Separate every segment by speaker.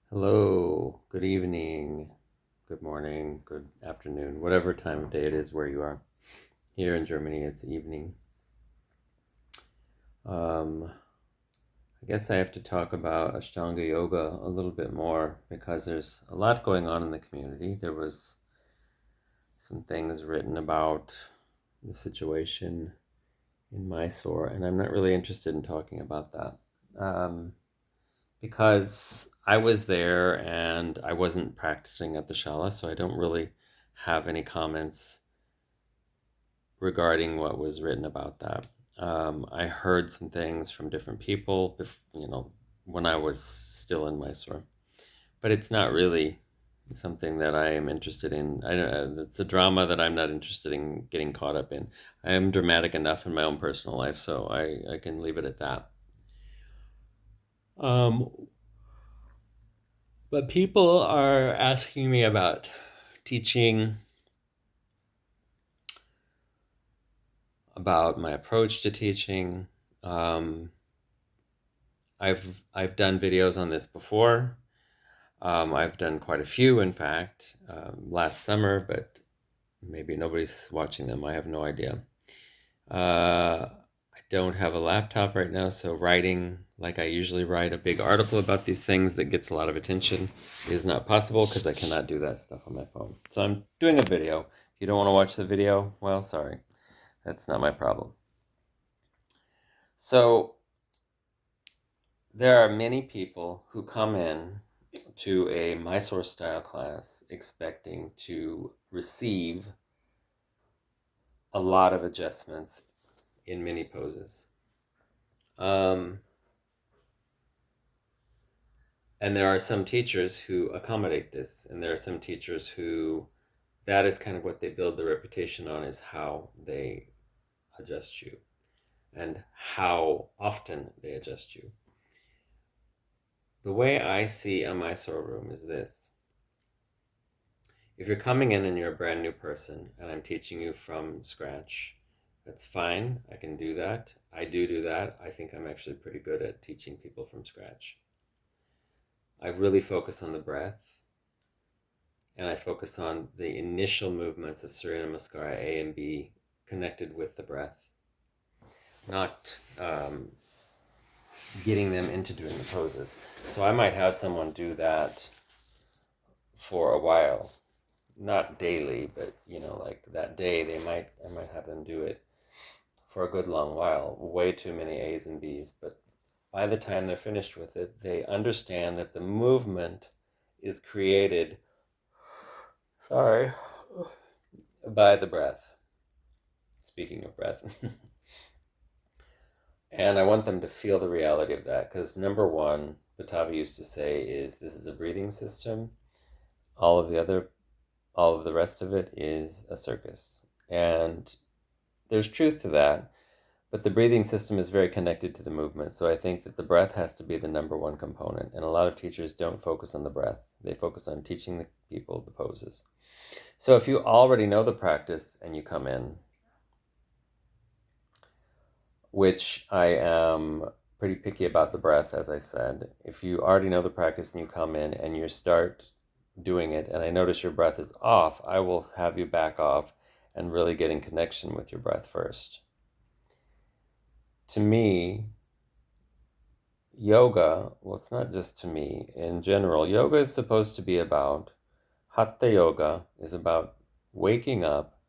Speaker 1: Hello, good evening, good morning, good afternoon, whatever time of day it is where you are. Here in Germany, it's evening. Um, I guess I have to talk about Ashtanga Yoga a little bit more because there's a lot going on in the community. There was some things written about the situation in Mysore, and I'm not really interested in talking about that. Um, because I was there and I wasn't practicing at the shala, so I don't really have any comments regarding what was written about that. I heard some things from different people, when I was still in Mysore, but it's not really something that I am interested in. I don't. It's a drama that I'm not interested in getting caught up in. I am dramatic enough in my own personal life, so I can leave it at that. Um, But people are asking me about teaching, about my approach to teaching. Um, I've done videos on this before. I've done quite a few, in fact, last summer, but maybe nobody's watching them. I have no idea. I don't have a laptop right now, so writing like I usually write a big article about these things that gets a lot of attention is not possible because I cannot do that stuff on my phone. So I'm doing a video. If you don't want to watch the video, well, sorry. That's not my problem. So there are many people who come in to a Mysore style class expecting to receive a lot of adjustments in many poses. Um, And there are some teachers who accommodate this, and there are some teachers who that is kind of what they build their reputation on, is how they adjust you and how often they adjust you. The way I see a Mysore room is this. If you're coming in and you're a brand new person and I'm teaching you from scratch, that's fine. I can do that. I do that. I think I'm actually pretty good at teaching people from scratch. I really focus on the breath, and I focus on the initial movements of Surya Namaskara A and B connected with the breath, not getting them into doing the poses. So I might have someone do that for a while, not daily, but like that day I might have them do it for a good long while, way too many A's and B's, but by the time they're finished with it, they understand that the movement is created, sorry, by the breath. Speaking of breath. And I want them to feel the reality of that because number one, Batavi used to say, is this is a breathing system. All of the other, all of the rest of it is a circus. And there's truth to that, but the breathing system is very connected to the movement. So I think that the breath has to be the number one component. And a lot of teachers don't focus on the breath. They focus on teaching the people the poses. So if you already know the practice and you come in, which I am pretty picky about the breath, as I said. If you already know the practice and you come in and you start doing it, and I notice your breath is off, I will have you back off and really get in connection with your breath first. To me, yoga, well, it's not just to me. In general, yoga is supposed to be about, Hatha yoga is about waking up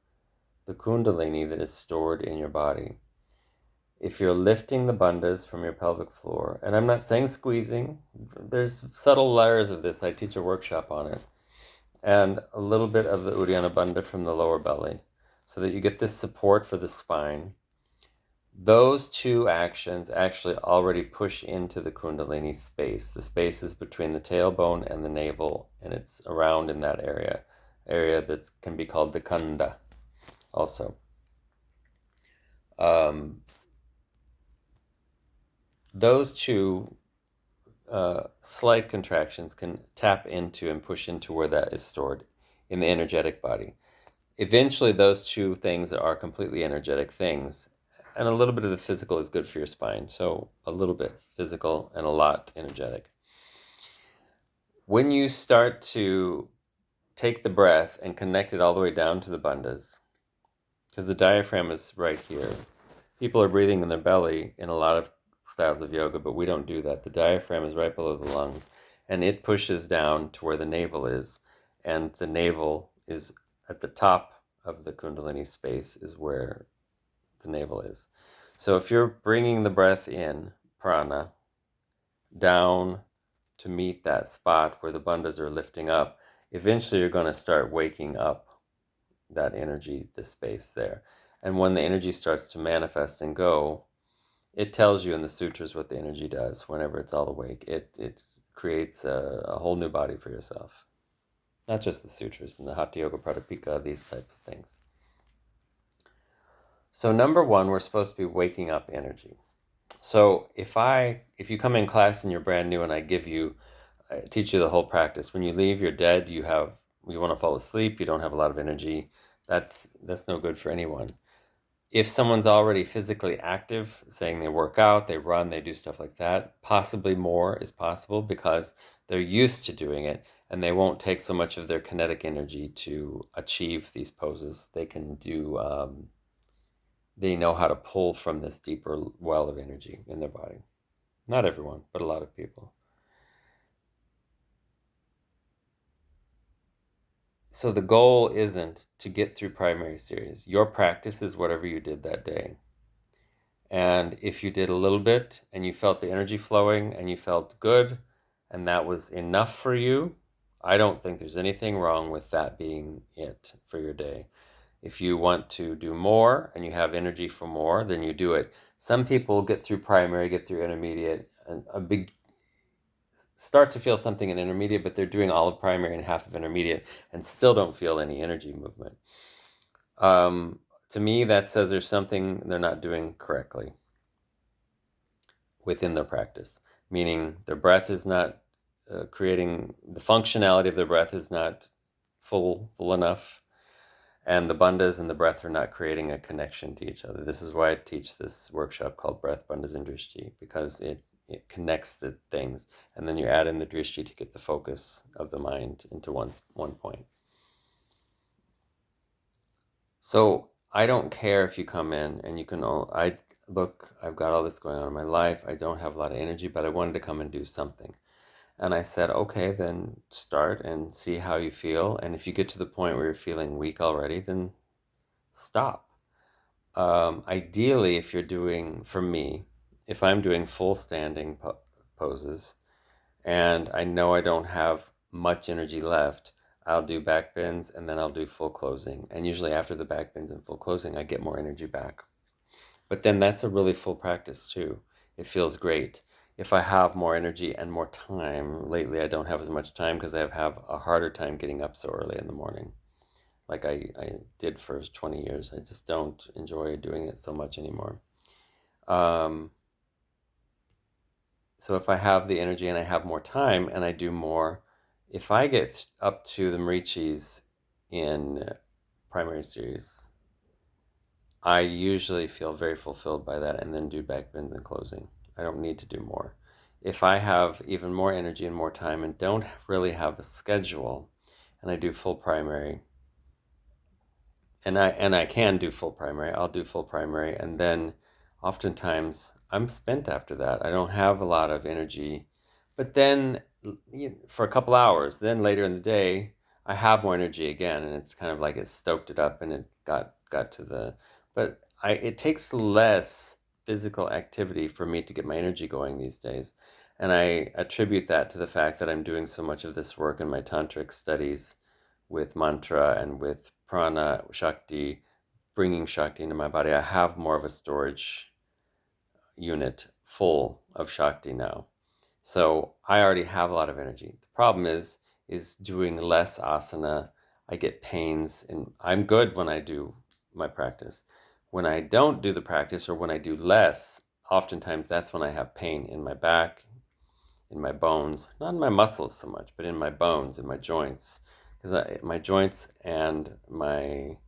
Speaker 1: the kundalini that is stored in your body. If you're lifting the bandhas from your pelvic floor, and I'm not saying squeezing, there's subtle layers of this. I teach a workshop on it. And a little bit of the Uddiyana Bandha from the lower belly so that you get this support for the spine. Those two actions actually already push into the Kundalini space. The space is between the tailbone and the navel, and it's around in that area that can be called the Kanda also. Those two slight contractions can tap into and push into where that is stored in the energetic body. Eventually, those two things are completely energetic things, and a little bit of the physical is good for your spine. So a little bit physical and a lot energetic. When you start to take the breath and connect it all the way down to the bandhas, because the diaphragm is right here. People are breathing in their belly in a lot of styles of yoga, but we don't do that. The diaphragm is right below the lungs, and it pushes down to where the navel is, and the navel is at the top of the Kundalini space, is where the navel is. So if you're bringing the breath in, prana, down to meet that spot where the bandhas are lifting up, eventually you're going to start waking up that energy, the space there. And when the energy starts to manifest and go, it tells you in the sutras what the energy does whenever it's all awake. It creates a whole new body for yourself. Not just the sutras and the Hatha Yoga Pradipika, these types of things. So number one, we're supposed to be waking up energy. So if you come in class and you're brand new and I teach you the whole practice, when you leave, you're dead, you want to fall asleep, you don't have a lot of energy, that's no good for anyone. If someone's already physically active, saying they work out, they run, they do stuff like that, possibly more is possible because they're used to doing it and they won't take so much of their kinetic energy to achieve these poses. They can do, they know how to pull from this deeper well of energy in their body. Not everyone, but a lot of people. So the goal isn't to get through primary series. Your practice is whatever you did that day. And if you did a little bit and you felt the energy flowing and you felt good and that was enough for you, I don't think there's anything wrong with that being it for your day. If you want to do more and you have energy for more, then you do it. Some people get through primary, get through intermediate, and start to feel something in intermediate, but they're doing all of primary and half of intermediate and still don't feel any energy movement. To me, that says there's something they're not doing correctly within their practice, meaning their breath is not creating, the functionality of their breath is not full enough, and the bandhas and the breath are not creating a connection to each other. This is why I teach this workshop called Breath, Bandhas, and Drishti, because it connects the things, and then you add in the Drishti to get the focus of the mind into one point. So I don't care if you come in and you can I've got all this going on in my life. I don't have a lot of energy, but I wanted to come and do something. And I said, okay, then start and see how you feel. And if you get to the point where you're feeling weak already, then stop. Ideally, if you're doing, for me, if I'm doing full standing poses and I know I don't have much energy left, I'll do back bends and then I'll do full closing. And usually after the back bends and full closing, I get more energy back. But then that's a really full practice too. It feels great. If I have more energy and more time, lately I don't have as much time because I have a harder time getting up so early in the morning. Like I did for 20 years. I just don't enjoy doing it so much anymore. So if I have the energy and I have more time and I do more, if I get up to the Marichis in primary series, I usually feel very fulfilled by that and then do back bends and closing. I don't need to do more. If I have even more energy and more time and don't really have a schedule and I do full primary, and I can do full primary, I'll do full primary, and then oftentimes I'm spent after that. I don't have a lot of energy. But then for a couple hours, then later in the day, I have more energy again, and it's kind of like it stoked it up and it got to the, but it takes less physical activity for me to get my energy going these days. And I attribute that to the fact that I'm doing so much of this work in my tantric studies with mantra and with prana, Shakti, bringing Shakti into my body. I have more of a storage unit full of Shakti now. So I already have a lot of energy. The problem is doing less asana. I get pains, and I'm good when I do my practice. When I don't do the practice or when I do less, oftentimes that's when I have pain in my back, in my bones, not in my muscles so much, but in my bones, in my joints, because my joints and my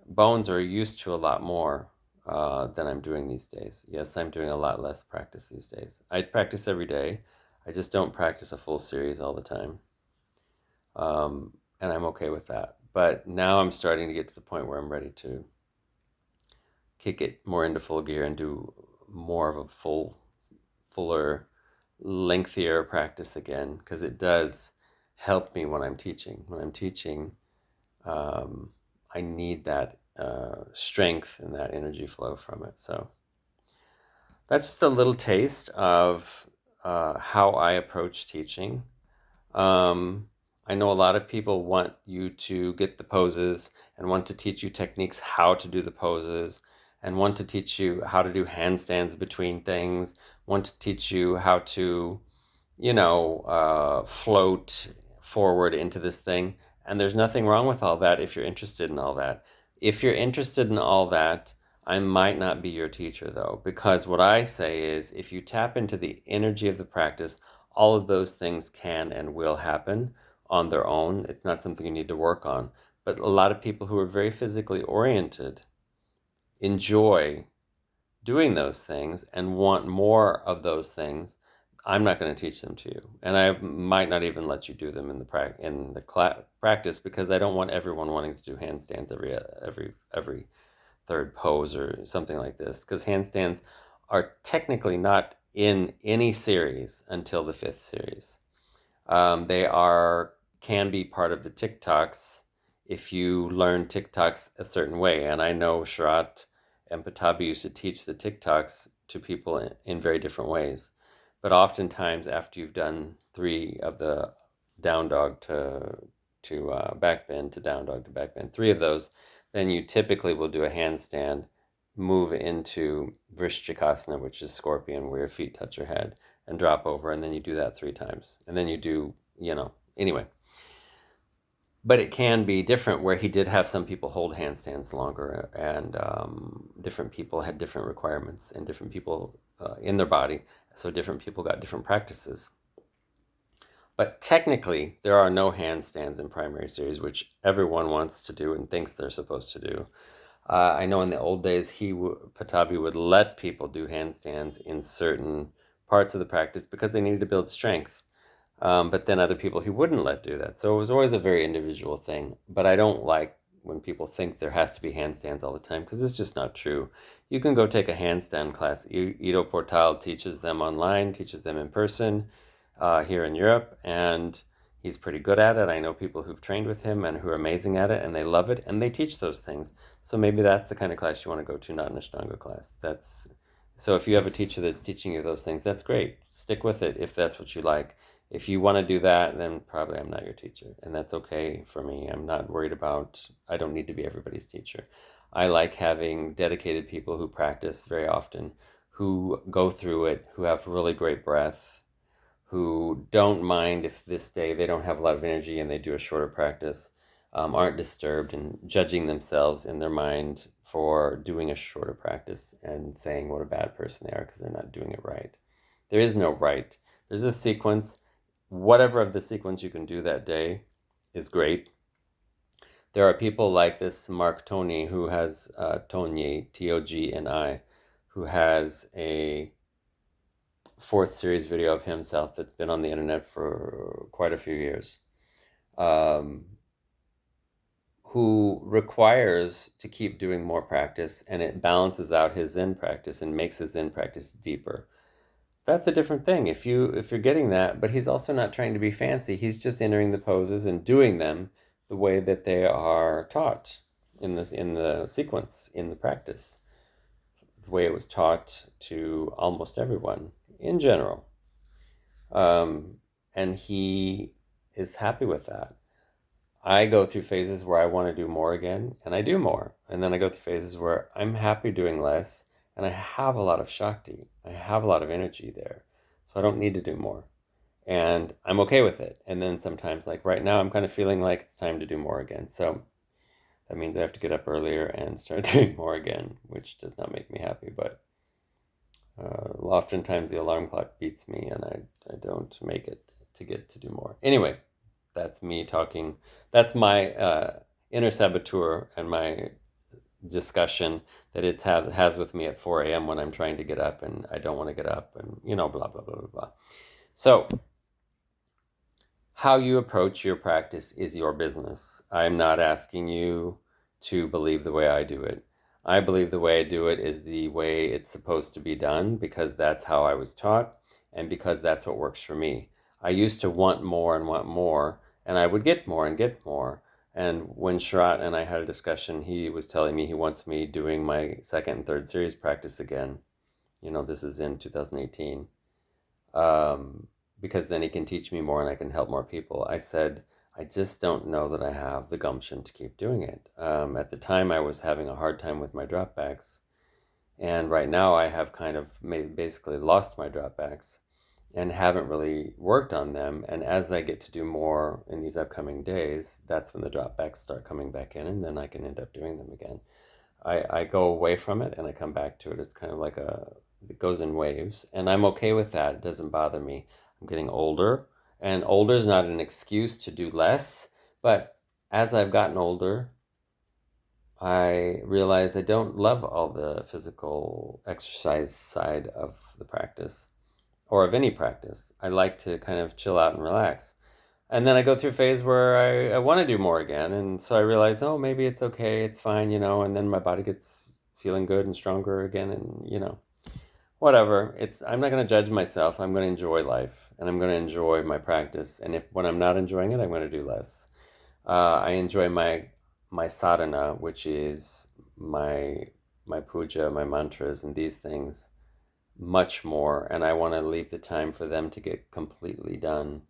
Speaker 1: bones are used to a lot more than I'm doing these days. Yes, I'm doing a lot less practice these days. I practice every day. I just don't practice a full series all the time. And I'm okay with that. But now I'm starting to get to the point where I'm ready to kick it more into full gear and do more of a fuller, lengthier practice again, because it does help me when I'm teaching. When I'm teaching, I need that strength and that energy flow from it. So that's just a little taste of how I approach teaching. Um, I know a lot of people want you to get the poses and want to teach you techniques how to do the poses and want to teach you how to do handstands between things, want to teach you how to, float forward into this thing. And there's nothing wrong with all that if you're interested in all that. If you're interested in all that, I might not be your teacher though, because what I say is if you tap into the energy of the practice, all of those things can and will happen on their own. It's not something you need to work on. But a lot of people who are very physically oriented enjoy doing those things and want more of those things. I'm not going to teach them to you, and I might not even let you do them in the practice because I don't want everyone wanting to do handstands every third pose or something like this, because handstands are technically not in any series until the fifth series. They are can be part of the TikToks if you learn TikToks a certain way. And I know Sharat and Patabi used to teach the TikToks to people in very different ways. But oftentimes, after you've done three of the down dog to back bend to down dog to back bend, three of those, then you typically will do a handstand, move into Vrishchikasana, which is scorpion, where your feet touch your head, and drop over, and then you do that three times, and then you do, anyway. But it can be different where he did have some people hold handstands longer, and different people had different requirements and different people in their body, so different people got different practices. But technically, there are no handstands in primary series, which everyone wants to do and thinks they're supposed to do. I know in the old days, Patabi would let people do handstands in certain parts of the practice because they needed to build strength. But then other people he wouldn't let do that. So it was always a very individual thing. But I don't like when people think there has to be handstands all the time because it's just not true. You can go take a handstand class. Ido Portal teaches them online, teaches them in person here in Europe, and he's pretty good at it. I know people who've trained with him and who are amazing at it, and they love it, and they teach those things. So maybe that's the kind of class you want to go to, not an Ashtanga class. So if you have a teacher that's teaching you those things, that's great. Stick with it if that's what you like. If you want to do that, then probably I'm not your teacher, and that's okay for me. I'm not worried about, I don't need to be everybody's teacher. I like having dedicated people who practice very often, who go through it, who have really great breath, who don't mind if this day they don't have a lot of energy and they do a shorter practice, aren't disturbed and judging themselves in their mind for doing a shorter practice and saying what a bad person they are because they're not doing it right. There is no right. There's a sequence. Whatever of the sequence you can do that day is great. There are people like this Mark Tony who has Togni, Togni, who has a fourth series video of himself that's been on the internet for quite a few years, um, who requires to keep doing more practice, and it balances out his Zen practice and makes his Zen practice deeper. That's a different thing if you're getting that, but he's also not trying to be fancy. He's just entering the poses and doing them the way that they are taught in the sequence in the practice, the way it was taught to almost everyone in general. And he is happy with that. I go through phases where I want to do more again, and I do more. And then I go through phases where I'm happy doing less, and I have a lot of Shakti. I have a lot of energy there. So I don't need to do more. And I'm okay with it. And then sometimes, like right now, I'm kind of feeling like it's time to do more again. So that means I have to get up earlier and start doing more again, which does not make me happy. But oftentimes the alarm clock beats me, and I don't make it to get to do more. Anyway, that's me talking. That's my inner saboteur and my discussion that has with me at 4 a.m. when I'm trying to get up and I don't want to get up and blah, blah, blah, blah, blah. So, how you approach your practice is your business. I'm not asking you to believe the way I do it. I believe the way I do it is the way it's supposed to be done because that's how I was taught and because that's what works for me. I used to want more, and I would get more and get more. And when Sharat and I had a discussion, he was telling me he wants me doing my second and third series practice again. This is in 2018, um, because then he can teach me more and I can help more people. I said, I just don't know that I have the gumption to keep doing it. At the time, I was having a hard time with my dropbacks. And right now, I have kind of basically lost my dropbacks and haven't really worked on them. And as I get to do more in these upcoming days, that's when the dropbacks start coming back in, and then I can end up doing them again. I go away from it and I come back to it. It's kind of like it goes in waves, and I'm okay with that. It doesn't bother me. I'm getting older, and older is not an excuse to do less, but as I've gotten older, I realize I don't love all the physical exercise side of the practice or of any practice. I like to kind of chill out and relax. And then I go through a phase where I want to do more again. And so I realize, oh, maybe it's okay, it's fine, and then my body gets feeling good and stronger again. And, whatever. I'm not going to judge myself. I'm going to enjoy life and I'm going to enjoy my practice. And if when I'm not enjoying it, I'm going to do less. I enjoy my sadhana, which is my puja, my mantras, and these things much more. And I want to leave the time for them to get completely done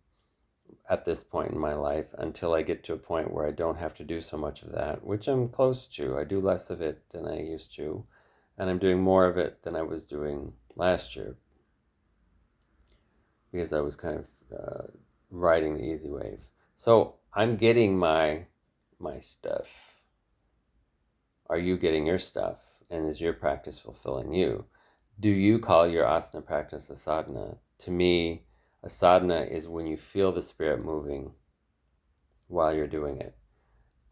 Speaker 1: at this point in my life until I get to a point where I don't have to do so much of that, which I'm close to. I do less of it than I used to, and I'm doing more of it than I was doing last year because I was kind of riding the easy wave. So I'm getting my stuff. Are you getting your stuff? And is your practice fulfilling you? Do you call your asana practice a sadhana? To me, a sadhana is when you feel the spirit moving while you're doing it.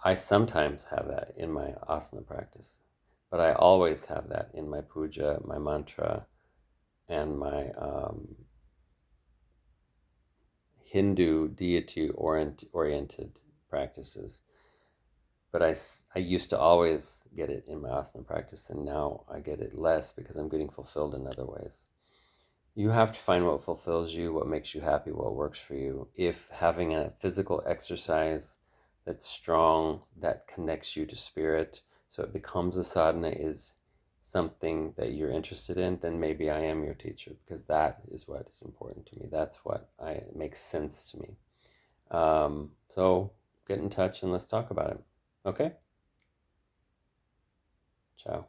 Speaker 1: I sometimes have that in my asana practice, but I always have that in my puja, my mantra, and my Hindu deity oriented practices. But I used to always get it in my asana practice, and now I get it less because I'm getting fulfilled in other ways. You have to find what fulfills you, what makes you happy, what works for you. If having a physical exercise that's strong, that connects you to spirit, so it becomes a sadhana, is something that you're interested in, then maybe I am your teacher because that is what is important to me. That's what makes sense to me. So get in touch and let's talk about it. Okay? Ciao.